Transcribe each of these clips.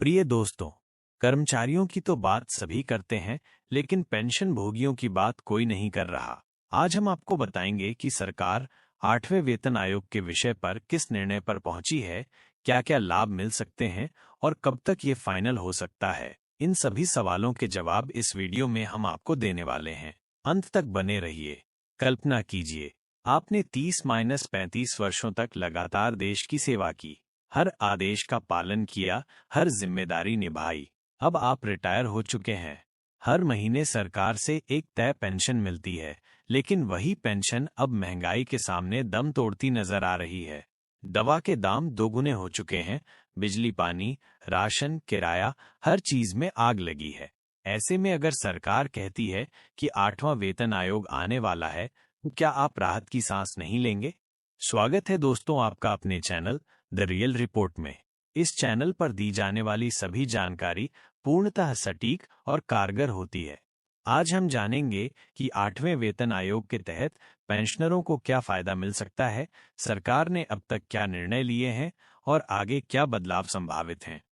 प्रिय दोस्तों, कर्मचारियों की तो बात सभी करते हैं, लेकिन पेंशन भोगियों की बात कोई नहीं कर रहा। आज हम आपको बताएंगे कि सरकार 8वें वेतन आयोग के विषय पर किस निर्णय पर पहुंची है, क्या-क्या लाभ मिल सकते हैं और कब तक ये फाइनल हो सकता है। इन सभी सवालों के जवाब इस वीडियो में हम आपको देने वाले हैं। अंत तक बने रहिए। कल्पना कीजिए, आपने 30-35 वर्षों तक लगातार देश की सेवा की, हर आदेश का पालन किया, हर जिम्मेदारी निभाई। अब आप रिटायर हो चुके हैं। हर महीने सरकार से एक तय पेंशन मिलती है, लेकिन वही पेंशन अब महंगाई के सामने दम तोड़ती नजर आ रही है। दवा के दाम दोगुने हो चुके हैं, बिजली पानी, राशन, किराया, हर चीज में आग लगी है। ऐसे में अगर सरकार कहती है कि 8वां वेतन आयोग आने वाला है, तो क्या आप राहत की सांस नहीं लेंगे? स्वागत है दोस्तों आपका अपने चैनल द रियल रिपोर्ट में। इस चैनल पर दी जाने वाली सभी जानकारी पूर्णतः सटीक और कारगर होती है। आज हम जानेंगे कि 8वें वेतन आयोग के तहत पेंशनरों को क्या फायदा मिल सकता है, सरकार ने अब तक क्या निर्णय लिए हैं और आगे क्या बदलाव संभावित हैं।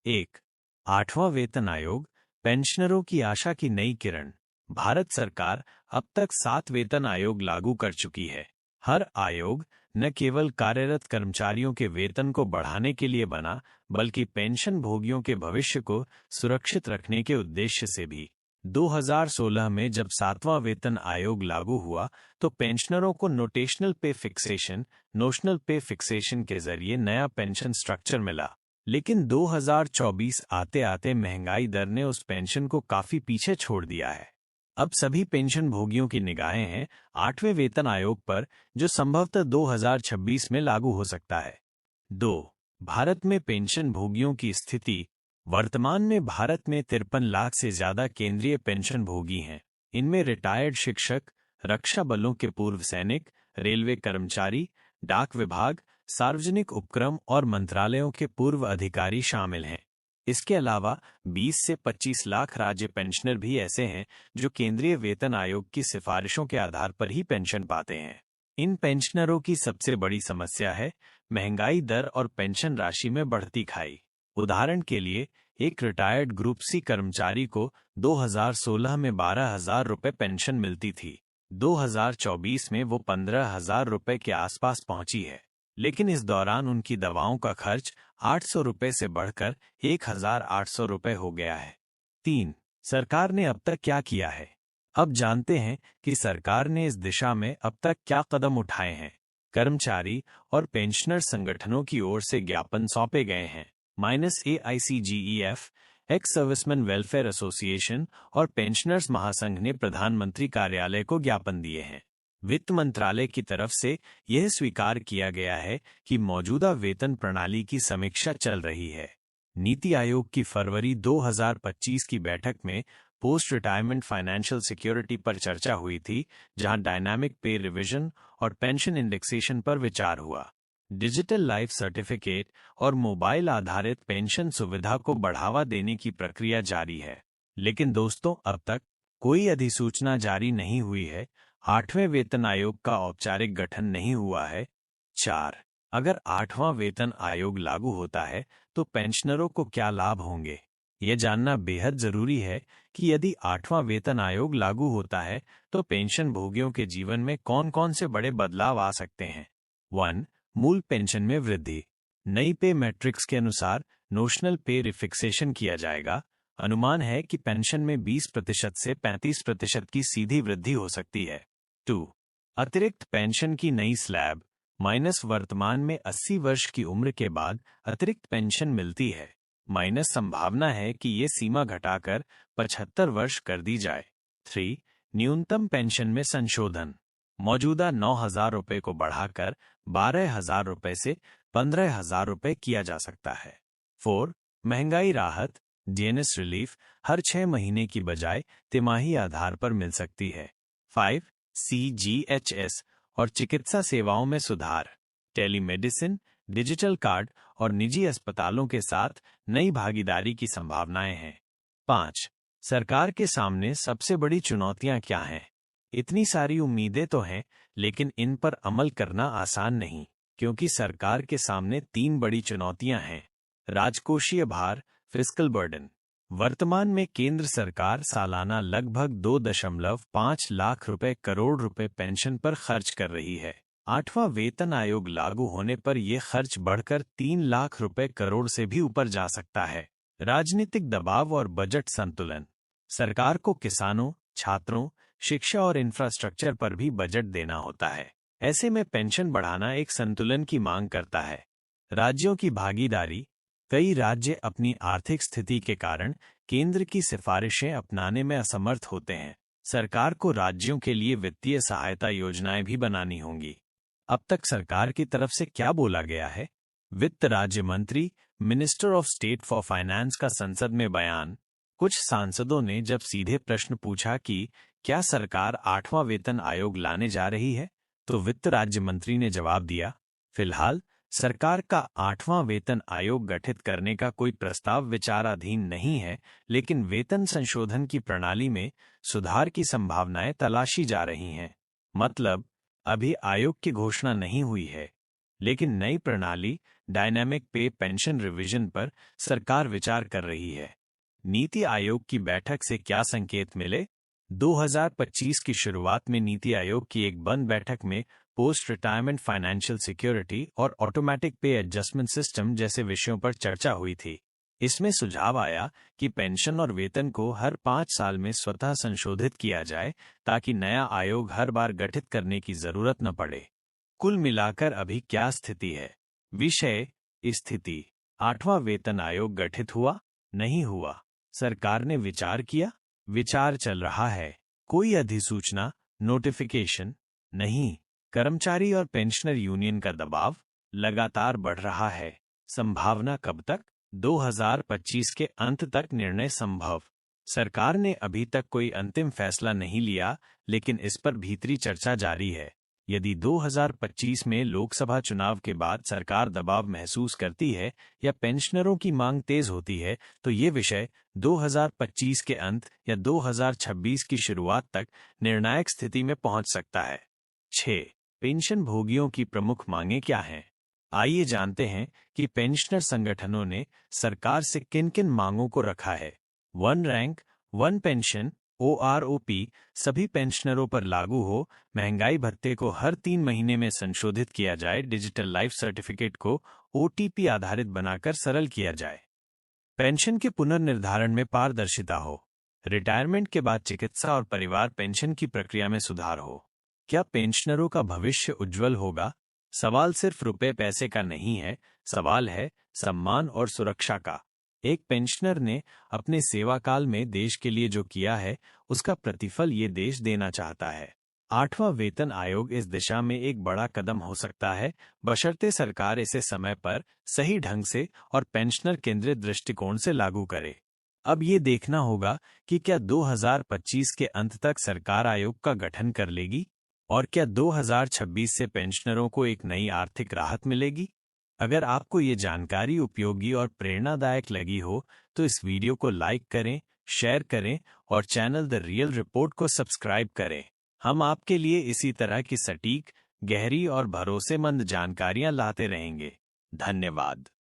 1. 8वां वेतन आयोग, पेंशनरों की आशा की नई किरण। भारत सरकार अब तक 7 वेतन आयोग लागू कर चुकी है। हर आयोग न केवल कार्यरत कर्मचारियों के वेतन को बढ़ाने के लिए बना, बल्कि पेंशन भोगियों के भविष्य को सुरक्षित रखने के उद्देश्य से भी। 2016 में जब 7वां वेतन आयोग लागू हुआ, तो पेंशनरों को नोशनल पे फिक्सेशन के जरिए नया पेंशन स्ट्रक्चर मिला। लेकिन 2024 आते आते महंगाई दर ने उस पेंशन को काफी पीछे छोड़ दिया है। अब सभी पेंशन भोगियों की निगाहें हैं 8वें वेतन आयोग पर, जो संभवतः 2026 में लागू हो सकता है। 2. भारत में पेंशन भोगियों की स्थिति। वर्तमान में भारत में 53 लाख से ज्यादा केंद्रीय पेंशन भोगी हैं। इनमें रिटायर्ड शिक्षक, रक्षा बलों के पूर्व सैनिक, रेलवे कर्मचारी, डाक विभाग, सार्वजनिक उपक्रम और मंत्रालयों के पूर्व अधिकारी शामिल हैं। इसके अलावा 20 से 25 लाख राज्य पेंशनर भी ऐसे हैं जो केंद्रीय वेतन आयोग की सिफारिशों के आधार पर ही पेंशन पाते हैं। इन पेंशनरों की सबसे बड़ी समस्या है महंगाई दर और पेंशन राशि में बढ़ती खाई। उदाहरण के लिए, एक रिटायर्ड ग्रुप सी कर्मचारी को 2016 में 12,000 रुपये पेंशन मिलती थी। 2024 में वो 15,000 रुपये के आसपास पहुंची है, लेकिन इस दौरान उनकी दवाओं का खर्च 800 रुपये से बढ़कर 1,800 रुपये हो गया है। 3. सरकार ने अब तक क्या किया है? अब जानते हैं कि सरकार ने इस दिशा में अब तक क्या कदम उठाए हैं। कर्मचारी और पेंशनर संगठनों की ओर से ज्ञापन सौंपे गए हैं। AICGEF, ex serviceman welfare association और पेंशनर्स महासंघ ने प्रधानमंत्री कार्यालय को ज्ञापन दिए हैं। वित्त मंत्रालय की तरफ से यह स्वीकार किया गया है कि मौजूदा वेतन प्रणाली की समीक्षा चल रही है। नीति आयोग की फरवरी 2025 की बैठक में पोस्ट रिटायरमेंट फाइनेंशियल सिक्योरिटी पर चर्चा हुई थी, जहां डायनामिक पे रिवीजन और पेंशन इंडेक्सेशन पर विचार हुआ। डिजिटल लाइफ सर्टिफिकेट और मोबाइल आधारित पेंशन सुविधा को बढ़ावा देने की प्रक्रिया जारी है। लेकिन दोस्तों, अब तक कोई अधिसूचना जारी नहीं हुई है। 8वें वेतन आयोग का औपचारिक गठन नहीं हुआ है। 4. अगर 8वां वेतन आयोग लागू होता है, तो पेंशनरों को क्या लाभ होंगे? यह जानना बेहद जरूरी है कि यदि 8वां वेतन आयोग लागू होता है, तो पेंशन भोगियों के जीवन में कौन-कौन से बड़े बदलाव आ सकते हैं। 1. मूल पेंशन में वृद्धि। नई पे मैट्रिक्स के अनुसार नोशनल पे रिफिक्सेशन किया जाएगा। अनुमान है कि पेंशन में 20% से 35% की सीधी वृद्धि हो सकती है। 2. अतिरिक्त पेंशन की नई स्लैब। माइनस वर्तमान में 80 वर्ष की उम्र के बाद अतिरिक्त पेंशन मिलती है, माइनस संभावना है कि ये सीमा घटाकर 75 वर्ष कर दी जाए। 3. न्यूनतम पेंशन में संशोधन। मौजूदा 9,000 रुपये को बढ़ाकर 12,000 रुपये से 15,000 रुपये किया जा सकता है। 4. महंगाई राहत, DNS रिलीफ हर 6 महीने की बजाय तिमाही आधार पर मिल सकती है। 5. CGHS और चिकित्सा सेवाओं में सुधार। टेलीमेडिसिन, डिजिटल कार्ड और निजी अस्पतालों के साथ नई भागीदारी की संभावनाएं हैं। 5. सरकार के सामने सबसे बड़ी चुनौतियां क्या हैं? इतनी सारी उम्मीदें तो हैं, लेकिन इन पर अमल करना आसान नहीं, क्योंकि सरकार के सामने 3 बड़ी चुनौतियां हैं। राजकोषीय भार, फिस्कल बर्डन। वर्तमान में केंद्र सरकार सालाना लगभग 2.5 लाख करोड़ रुपए पेंशन पर खर्च कर रही है। 8वां वेतन आयोग लागू होने पर यह खर्च बढ़कर 3 लाख करोड़ से भी ऊपर जा सकता है। राजनीतिक दबाव और बजट संतुलन। सरकार को किसानों, छात्रों, शिक्षा और इंफ्रास्ट्रक्चर पर भी बजट देना होता है। ऐसे में पेंशन बढ़ाना एक संतुलन की मांग करता है। राज्यों की भागीदारी। कई राज्य अपनी आर्थिक स्थिति के कारण केंद्र की सिफारिशें अपनाने में असमर्थ होते हैं। सरकार को राज्यों के लिए वित्तीय सहायता योजनाएं भी बनानी होंगी। अब तक सरकार की तरफ से क्या बोला गया है? वित्त राज्य मंत्री, minister of state for finance का संसद में बयान। कुछ सांसदों ने जब सीधे प्रश्न पूछा कि क्या सरकार 8वां वेतन आयोग लाने जा रही है, तो वित्त राज्य मंत्री ने जवाब दिया, फिलहाल सरकार का 8वां वेतन आयोग गठित करने का कोई प्रस्ताव विचाराधीन नहीं है, लेकिन वेतन संशोधन की प्रणाली में सुधार की संभावनाएं तलाशी जा रही हैं। मतलब, अभी आयोग की घोषणा नहीं हुई है, लेकिन नई प्रणाली डायनामिक पे पेंशन रिवीजन पर सरकार विचार कर रही है। नीति आयोग की बैठक से क्या संकेत मिले? 2025 की शुरुआत में नीति आयोग की एक बंद बैठक में पोस्ट रिटायरमेंट फाइनेंशियल सिक्योरिटी और ऑटोमेटिक पे एडजस्टमेंट सिस्टम जैसे विषयों पर चर्चा हुई थी। इसमें सुझाव आया कि पेंशन और वेतन को हर 5 साल में स्वतः संशोधित किया जाए, ताकि नया आयोग हर बार गठित करने की जरूरत न पड़े। कुल मिलाकर अभी क्या स्थिति है? विषय स्थिति। 8वां वेतन आयोग गठित हुआ, नहीं हुआ। सरकार ने विचार किया, विचार चल रहा है। कोई अधिसूचना, नोटिफिकेशन नहीं। कर्मचारी और पेंशनर यूनियन का दबाव लगातार बढ़ रहा है। संभावना कब तक? 2025 के अंत तक निर्णय संभव। सरकार ने अभी तक कोई अंतिम फैसला नहीं लिया, लेकिन इस पर भीतरी चर्चा जारी है। यदि 2025 में लोकसभा चुनाव के बाद सरकार दबाव महसूस करती है या पेंशनरों की मांग तेज होती है, तो ये विषय 2025 के अंत या 2026 की शुरुआत तक निर्णायक स्थिति में पहुंच सकता है। 6. पेंशन भोगियों की प्रमुख मांगें क्या हैं? आइए जानते हैं कि पेंशनर संगठनों ने सरकार से किन किन मांगों को रखा है। 1 रैंक 1 पेंशन OROP सभी पेंशनरों पर लागू हो। महंगाई भत्ते को हर 3 महीने में संशोधित किया जाए। डिजिटल लाइफ सर्टिफिकेट को OTP आधारित बनाकर सरल किया जाए। पेंशन के पुनर्निर्धारण में पारदर्शिता हो। रिटायरमेंट के बाद चिकित्सा और परिवार पेंशन की प्रक्रिया में सुधार हो। क्या पेंशनरों का भविष्य उज्जवल होगा? सवाल सिर्फ रुपए पैसे का नहीं है, सवाल है सम्मान और सुरक्षा का। एक पेंशनर ने अपने सेवा काल में देश के लिए जो किया है, उसका प्रतिफल ये देश देना चाहता है। 8वां वेतन आयोग इस दिशा में एक बड़ा कदम हो सकता है, बशर्ते सरकार इसे समय पर, सही ढंग से और पेंशनर केंद्रित दृष्टिकोण से लागू करे। अब ये देखना होगा कि क्या 2025 के अंत तक सरकार आयोग का गठन कर लेगी, और क्या 2026 से पेंशनरों को एक नई आर्थिक राहत मिलेगी। अगर आपको ये जानकारी उपयोगी और प्रेरणादायक लगी हो, तो इस वीडियो को लाइक करें, शेयर करें और चैनल द रियल रिपोर्ट को सब्सक्राइब करें। हम आपके लिए इसी तरह की सटीक, गहरी और भरोसेमंद जानकारियां लाते रहेंगे। धन्यवाद।